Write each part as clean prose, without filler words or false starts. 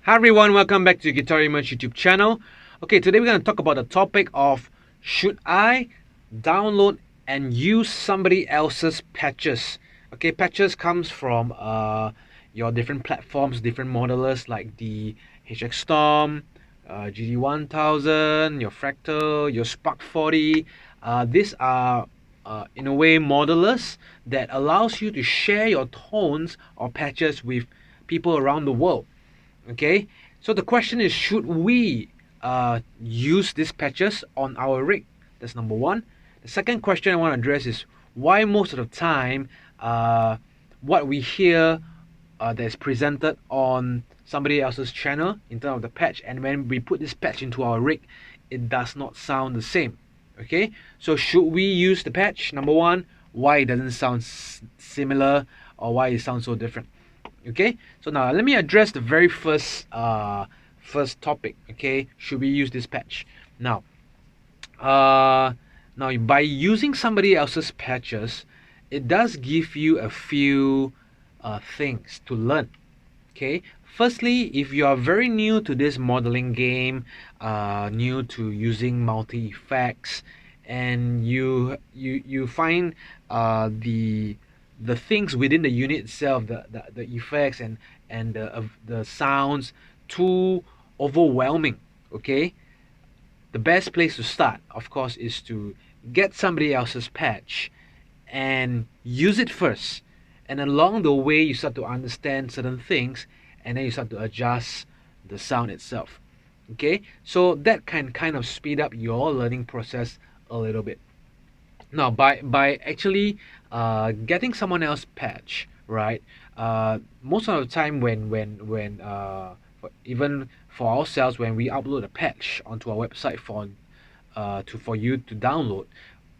Hi everyone, welcome back to Guitar Image YouTube channel. Okay, today we're going to talk about the topic of should I download and use somebody else's patches. Okay, patches comes from your different platforms, different modelers like the HX Storm, GD1000, your Fractal, your Spark 40. These are in a way modelers that allows you to share your tones or patches with people around the world. Okay, so the question is, should we use these patches on our rig? That's number one. The second question I want to address is why most of the time what we hear that's presented on somebody else's channel in terms of the patch, and when we put this patch into our rig, it does not sound the same. Okay, so should we use the patch? Number one, why it doesn't sound similar, or why it sounds so different? Okay, so now let me address the very first topic. Okay, should we use this patch? Now by using somebody else's patches, it does give you a few things to learn. Okay, firstly, if you are very new to this modeling game, new to using multi effects, and you find the things within the unit itself, the effects and the sounds too overwhelming. Okay, the best place to start, of course, is to get somebody else's patch and use it first. And along the way, you start to understand certain things, and then you start to adjust the sound itself. Okay, so that can kind of speed up your learning process a little bit. Now, by actually getting someone else patch, right? Most of the time, even for ourselves, when we upload a patch onto our website for you to download,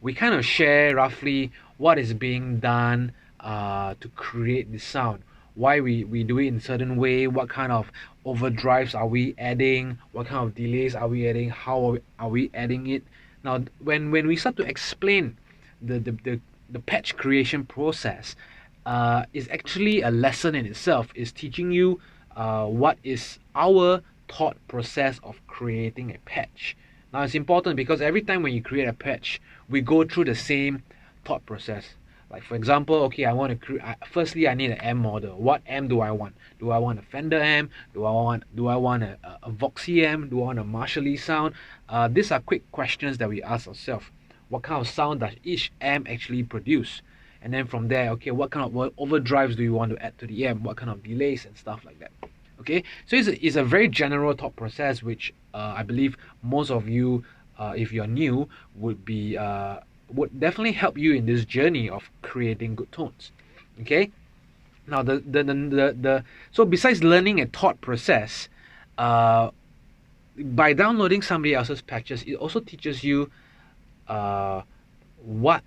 we kind of share roughly what is being done to create the sound, why we do it in a certain way, what kind of overdrives are we adding, what kind of delays are we adding, how are we adding it. Now when we start to explain the patch creation process, is actually a lesson in itself. Is teaching you what is our thought process of creating a patch. Now it's important because every time when you create a patch, we go through the same thought process. Like for example, okay, I want to create. Firstly, I need an amp model. What amp do I want? Do I want a Fender amp? Do I want a Voxy amp? Do I want a Marshall sound? These are quick questions that we ask ourselves. What kind of sound does each amp actually produce? And then from there, okay, what kind of overdrives do you want to add to the amp? What kind of delays and stuff like that? Okay, so it's a very general thought process, which I believe most of you, if you're new, would definitely help you in this journey of creating good tones. Okay, now the so besides learning a thought process, by downloading somebody else's patches, it also teaches you what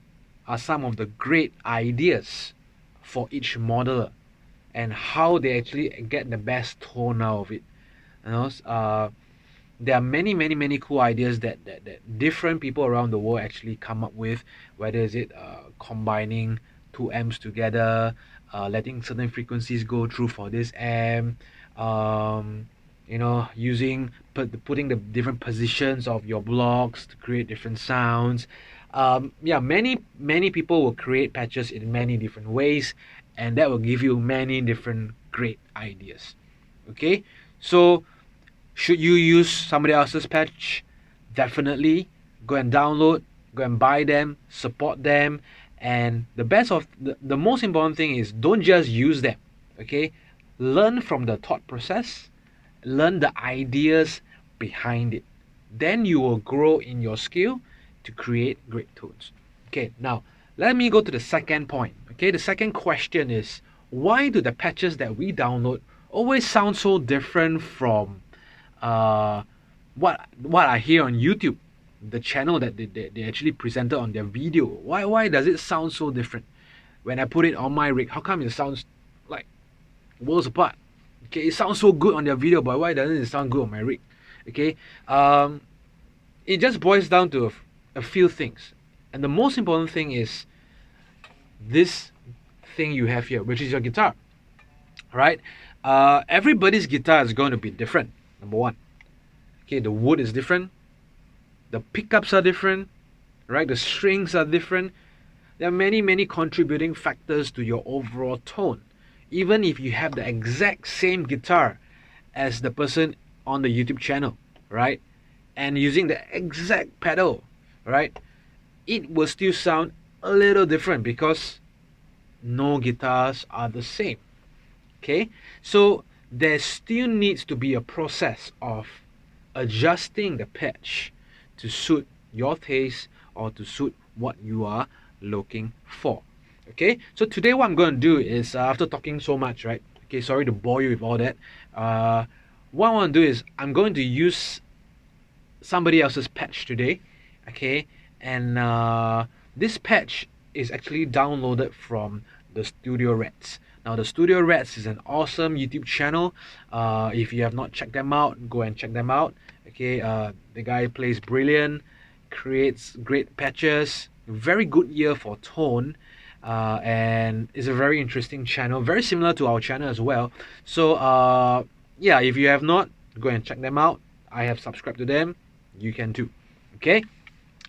are some of the great ideas for each modeler and how they actually get the best tone out of it. You know, there are many cool ideas that different people around the world actually come up with. Whether is it combining two amps together, letting certain frequencies go through for this amp, using putting the different positions of your blocks to create different sounds. Many people will create patches in many different ways, and that will give you many different great ideas. Okay, so should you use somebody else's patch? Definitely go and download, go and buy them, support them, and the most important thing is don't just use them. Okay, learn from the thought process, learn the ideas behind it. Then you will grow in your skill to create great tones. Okay, now let me go to the second point. Okay, the second question is, why do the patches that we download always sound so different from what I hear on YouTube, the channel that they actually presented on their video? Why does it sound so different when I put it on my rig? How come it sounds like worlds apart? Okay, it sounds so good on their video, but why doesn't it sound good on my rig? Okay, it just boils down to a few things, and the most important thing is this thing you have here, which is your guitar, right? Everybody's guitar is going to be different. Number one, okay, the wood is different, the pickups are different, right? The strings are different. There are many contributing factors to your overall tone. Even if you have the exact same guitar as the person on the YouTube channel, right? And using the exact pedal, right? It will still sound a little different because no guitars are the same. Okay? So there still needs to be a process of adjusting the pitch to suit your taste or to suit what you are looking for. Okay, so today what I'm going to do is after talking so much, right? Okay, sorry to bore you with all that. What I want to do is I'm going to use somebody else's patch today. Okay, and this patch is actually downloaded from the Studio Reds. Now the Studio Reds is an awesome YouTube channel. If you have not checked them out, go and check them out. Okay, the guy plays brilliant, creates great patches, very good ear for tone, and it's a very interesting channel, very similar to our channel as well. So yeah, if you have not, go and check them out. I have subscribed to them, you can too. Okay,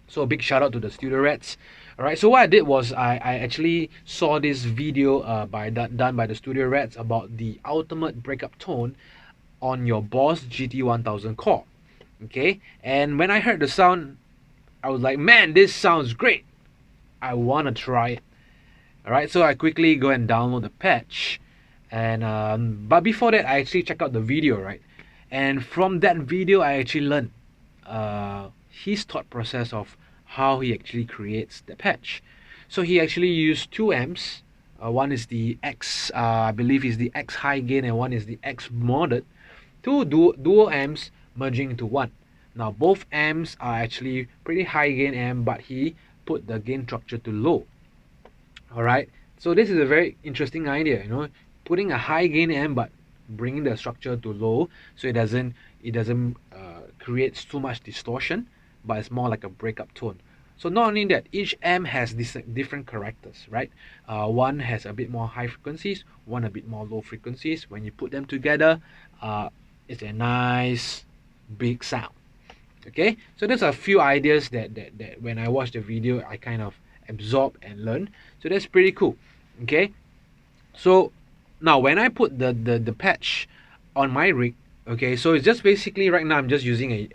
so a big shout out to the Studio Reds. Alright, so what I did was I actually saw this video done by the Studio Reds about the ultimate breakup tone on your Boss GT1000 core. Okay, and when I heard the sound, I was like, man, this sounds great. I want to try it. Alright, so I quickly go and download the patch. And but before that, I actually checked out the video, right? And from that video, I actually learned his thought process of how he actually creates the patch. So he actually used two amps. One is the X, I believe is the X high gain, and one is the X modded. Two dual amps merging into one. Now both amps are actually pretty high gain amp, but he put the gain structure to low. Alright, so this is a very interesting idea, you know, putting a high gain amp but bringing the structure to low, so it doesn't create too much distortion, but it's more like a breakup tone. So not only that, each amp has this different characters, right? One has a bit more high frequencies, one a bit more low frequencies. When you put them together, it's a nice big sound. Okay, so there's a few ideas that when I watched the video, I kind of absorb and learn. So that's pretty cool. Okay, so now when I put the patch on my rig, okay, so it's just basically right now I'm just using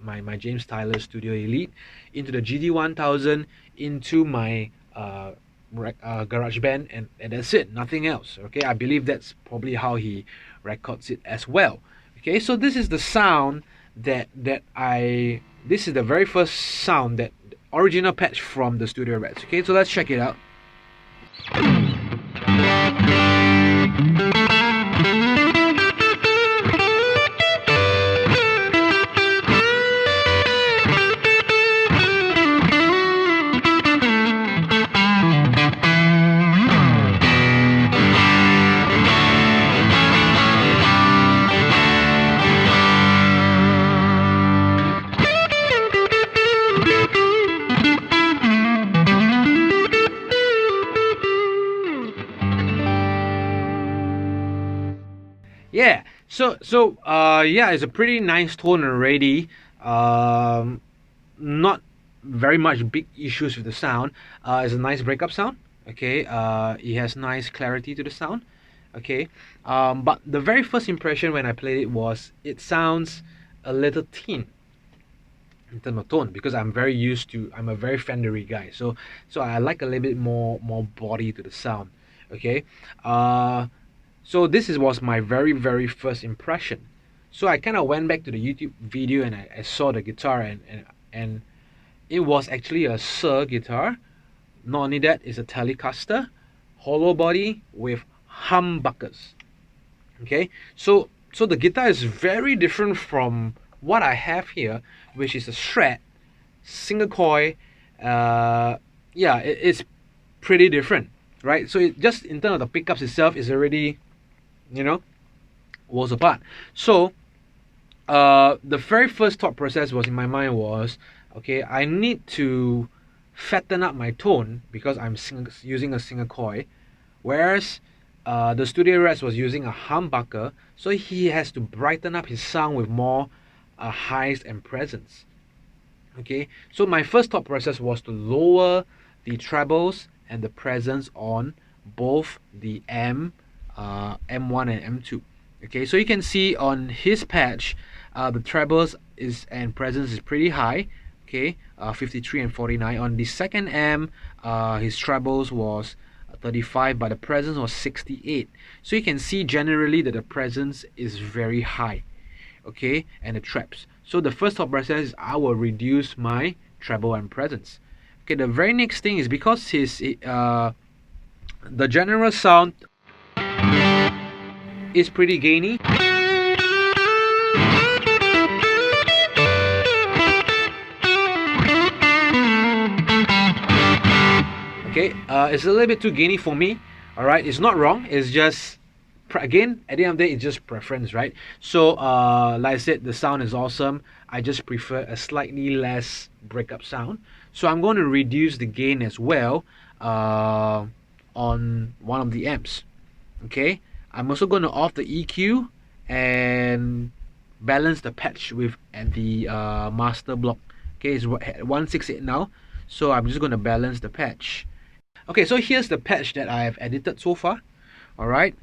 my James Tyler Studio Elite into the GT1000 into my GarageBand, and that's it, nothing else. Okay, I believe that's probably how he records it as well. Okay, so this is the sound that this is the very first sound, that original patch from the Studio Reds. Okay, so let's check it out. Yeah, so yeah, it's a pretty nice tone already. Not very much big issues with the sound. It's a nice breakup sound. Okay, it has nice clarity to the sound. Okay, but the very first impression when I played it was it sounds a little thin in terms of tone, because I'm a very Fendery guy, so I like a little bit more body to the sound. Okay, so this was my very first impression. So I kind of went back to the YouTube video and I saw the guitar, and it was actually a Sir guitar. Not only that, it's a Telecaster, hollow body with humbuckers. Okay, so the guitar is very different from what I have here, which is a Strat, single coil. Yeah, it's pretty different, right? So it just in terms of the pickups itself is already, you know, worlds apart. So the very first thought process was in my mind was, okay, I need to fatten up my tone because I'm using a single coil, whereas the Studio Rex was using a humbucker, so he has to brighten up his sound with more highs and presence. Okay, so my first thought process was to lower the trebles and the presence on both the M1 and M2. Okay, so you can see on his patch, the trebles and presence is pretty high. Okay, 53 and 49. On the second M, his trebles was 35, but the presence was 68. So you can see generally that the presence is very high. Okay, and the traps. So the first thought process is I will reduce my treble and presence. Okay, the very next thing is because the general sound is pretty gainy. Okay, it's a little bit too gainy for me. All right, it's not wrong. It's just again, at the end of the day, it's just preference, right? So like I said, the sound is awesome. I just prefer a slightly less breakup sound, so I'm going to reduce the gain as well on one of the amps. Okay, I'm also going to off the EQ and balance the patch with at the master block. Okay, it's 168 now, so I'm just going to balance the patch. Okay, so here's the patch that I have edited so far. All right.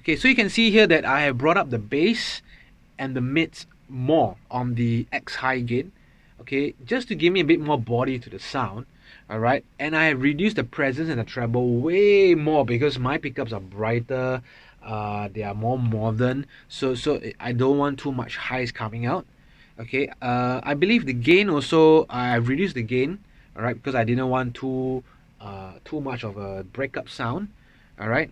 Okay, so you can see here that I have brought up the bass and the mids more on the X high gain, okay, just to give me a bit more body to the sound. All right, and I have reduced the presence and the treble way more because my pickups are brighter, they are more modern, so I don't want too much highs coming out. Okay, I believe the gain also I've reduced the gain, all right, because I didn't want too much of a breakup sound. All right.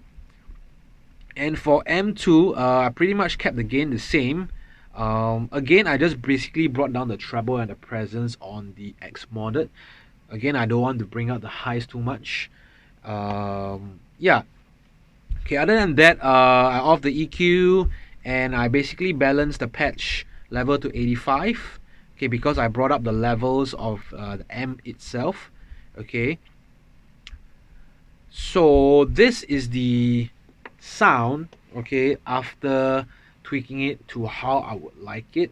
And for M2, I pretty much kept the gain the same. Again, I just basically brought down the treble and the presence on the X modded. Again, I don't want to bring out the highs too much. Yeah. Okay, other than that, I off the EQ and I basically balanced the patch level to 85. Okay, because I brought up the levels of the M itself. Okay. So this is the sound, okay, after tweaking it to how I would like it.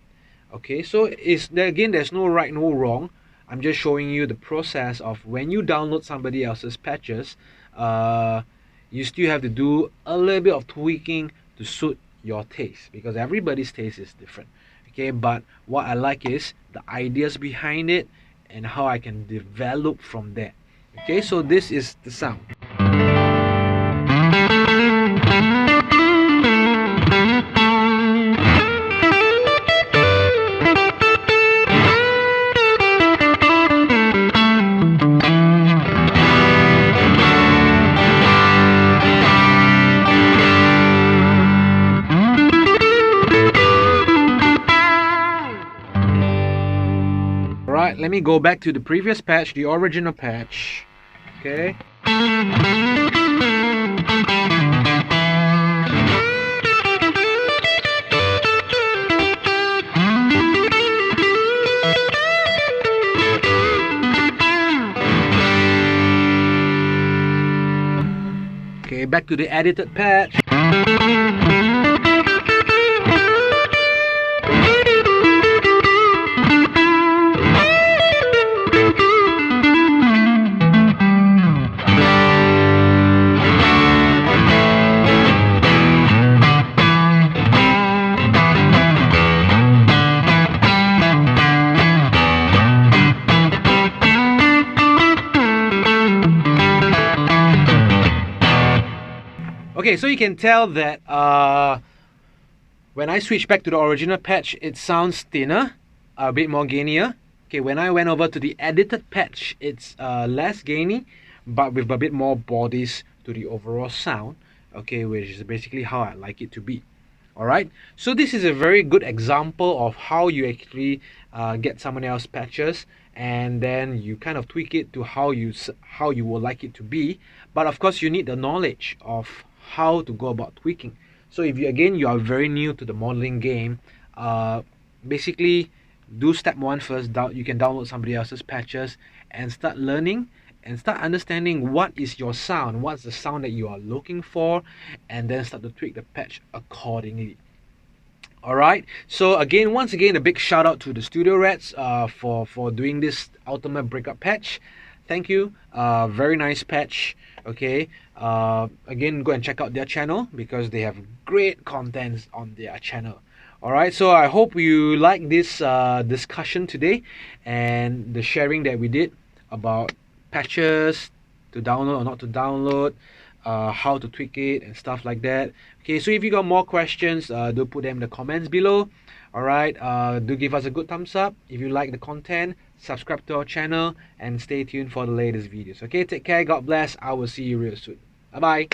Okay, so again, there's no right, no wrong. I'm just showing you the process of when you download somebody else's patches, you still have to do a little bit of tweaking to suit your taste because everybody's taste is different. Okay, but what I like is the ideas behind it and how I can develop from there. Okay, so this is the sound. Alright, let me go back to the previous patch, the original patch. Okay. Okay, back to the edited patch. Okay, so you can tell that when I switch back to the original patch, it sounds thinner, a bit more gainier. Okay, when I went over to the edited patch, it's less gainy, but with a bit more bodies to the overall sound. Okay, which is basically how I like it to be. Alright, so this is a very good example of how you actually get someone else's patches and then you kind of tweak it to how you would like it to be. But of course, you need the knowledge of how to go about tweaking. So if you are very new to the modeling game, basically do step one first. You can download somebody else's patches and start learning and start understanding what is your sound, what's the sound that you are looking for, and then start to tweak the patch accordingly. Alright, so again, once again, a big shout out to the Studio Rats for doing this ultimate breakup patch. Thank you. Very nice patch. Okay. Again, go and check out their channel because they have great contents on their channel. Alright, so I hope you like this discussion today and the sharing that we did about patches to download or not to download, how to tweak it and stuff like that. Okay, so if you got more questions, do put them in the comments below. Alright, do give us a good thumbs up if you like the content, subscribe to our channel, and stay tuned for the latest videos. Okay, take care, God bless, I will see you real soon. Bye bye.